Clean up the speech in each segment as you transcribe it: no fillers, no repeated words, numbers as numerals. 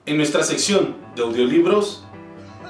En nuestra sección de audiolibros,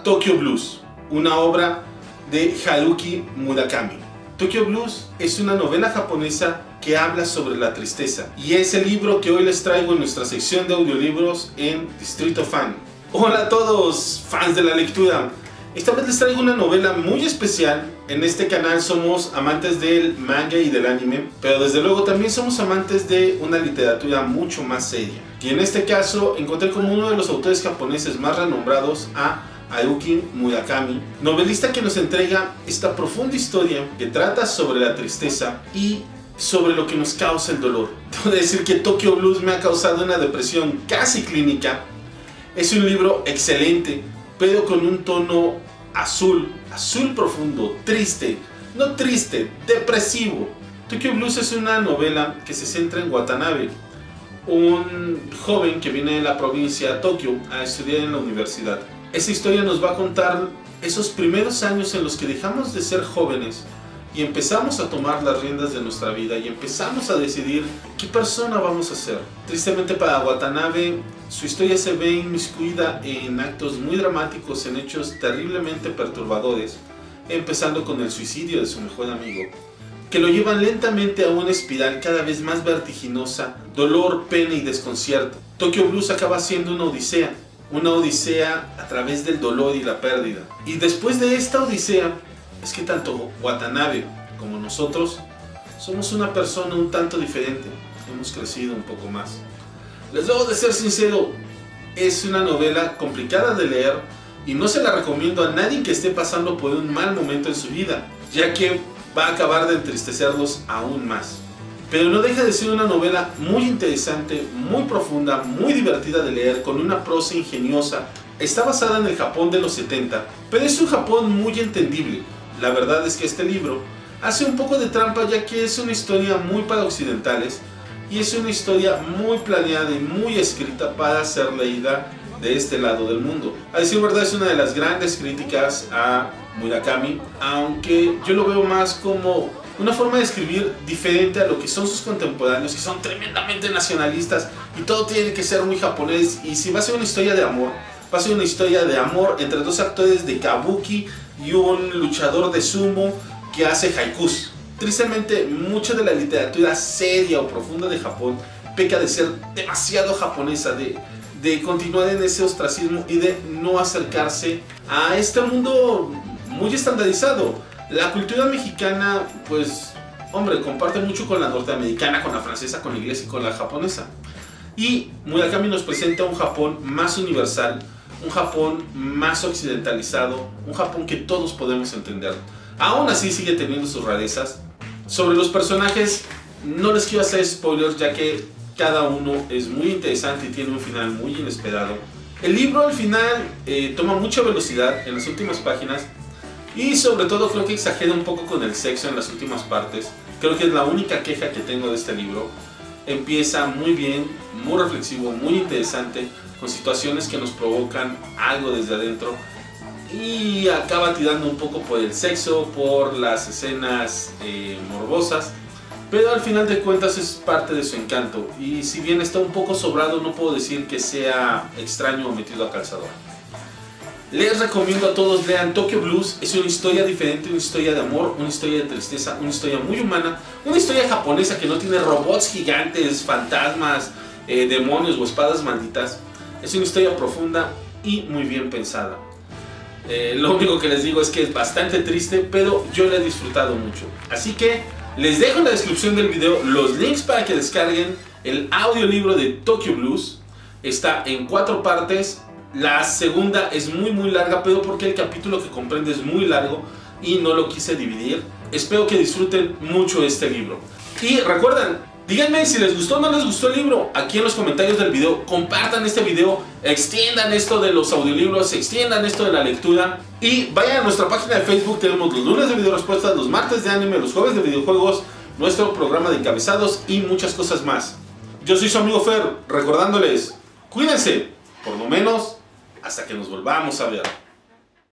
Tokyo Blues, una obra de Haruki Murakami. Tokyo Blues es una novela japonesa que habla sobre la tristeza y es el libro que hoy les traigo en nuestra sección de audiolibros en Distrito Fan. Hola a todos, fans de la lectura. Esta vez les traigo una novela muy especial. En este canal somos amantes del manga y del anime, pero desde luego también somos amantes de una literatura mucho más seria. Y en este caso encontré como uno de los autores japoneses más renombrados a Haruki Murakami, novelista que nos entrega esta profunda historia que trata sobre la tristeza y sobre lo que nos causa el dolor. Debo decir que Tokyo Blues me ha causado una depresión casi clínica. Es un libro excelente, pero con un tono azul profundo, triste, no triste, depresivo. Tokyo Blues es una novela que se centra en Watanabe, un joven que viene de la provincia de Tokio a estudiar en la universidad. Esta historia nos va a contar esos primeros años en los que dejamos de ser jóvenes y empezamos a tomar las riendas de nuestra vida y empezamos a decidir qué persona vamos a ser. Tristemente para Watanabe, su historia se ve inmiscuida en actos muy dramáticos, en hechos terriblemente perturbadores, empezando con el suicidio de su mejor amigo, que lo llevan lentamente a una espiral cada vez más vertiginosa, dolor, pena y desconcierto. Tokyo Blues acaba siendo una odisea a través del dolor y la pérdida. Y después de esta odisea, es que tanto Watanabe como nosotros somos una persona un tanto diferente, hemos crecido un poco más. Les debo de ser sincero, es una novela complicada de leer y no se la recomiendo a nadie que esté pasando por un mal momento en su vida, ya que va a acabar de entristecerlos aún más. Pero no deja de ser una novela muy interesante, muy profunda, muy divertida de leer, con una prosa ingeniosa. Está basada en el Japón de los 70, pero es un Japón muy entendible. La verdad es que este libro hace un poco de trampa, ya que es una historia muy para occidentales y es una historia muy planeada y muy escrita para ser leída de este lado del mundo. A decir verdad, es una de las grandes críticas a Murakami, aunque yo lo veo más como una forma de escribir diferente a lo que son sus contemporáneos, que son tremendamente nacionalistas y todo tiene que ser muy japonés. Y si va a ser una historia de amor, va a ser una historia de amor entre dos actores de kabuki y un luchador de sumo que hace haikus. Tristemente, mucha de la literatura seria o profunda de Japón peca de ser demasiado japonesa, de continuar en ese ostracismo y de no acercarse a este mundo muy estandarizado. La cultura mexicana, pues, hombre, comparte mucho con la norteamericana, con la francesa, con la inglesa y con la japonesa. Y Murakami nos presenta un Japón más universal, un Japón más occidentalizado, un Japón que todos podemos entender. Aún así sigue teniendo sus rarezas. Sobre los personajes no les quiero hacer spoilers, ya que cada uno es muy interesante y tiene un final muy inesperado. El libro al final toma mucha velocidad en las últimas páginas y sobre todo creo que exagera un poco con el sexo en las últimas partes. Creo que es la única queja que tengo de este libro. Empieza muy bien, muy reflexivo, muy interesante, con situaciones que nos provocan algo desde adentro, y acaba tirando un poco por el sexo, por las escenas morbosas, pero al final de cuentas es parte de su encanto, y si bien está un poco sobrado, no puedo decir que sea extraño o metido a calzador. Les recomiendo a todos lean Tokyo Blues. Es una historia diferente, una historia de amor, una historia de tristeza, una historia muy humana, una historia japonesa que no tiene robots gigantes, fantasmas, demonios o espadas malditas. Es una historia profunda y muy bien pensada. Lo único que les digo es que es bastante triste, pero yo la he disfrutado mucho. Así que les dejo en la descripción del video los links para que descarguen el audiolibro de Tokyo Blues. Está en 4 partes. La segunda es muy larga, pero porque el capítulo que comprende es muy largo y no lo quise dividir. Espero que disfruten mucho este libro. Y recuerden, díganme si les gustó o no les gustó el libro aquí en los comentarios del video. Compartan este video, extiendan esto de los audiolibros, extiendan esto de la lectura. Y vayan a nuestra página de Facebook. Tenemos los lunes de video respuestas, los martes de anime, los jueves de videojuegos, nuestro programa de encabezados y muchas cosas más. Yo soy su amigo Fer, recordándoles, cuídense, por lo menos hasta que nos volvamos a ver.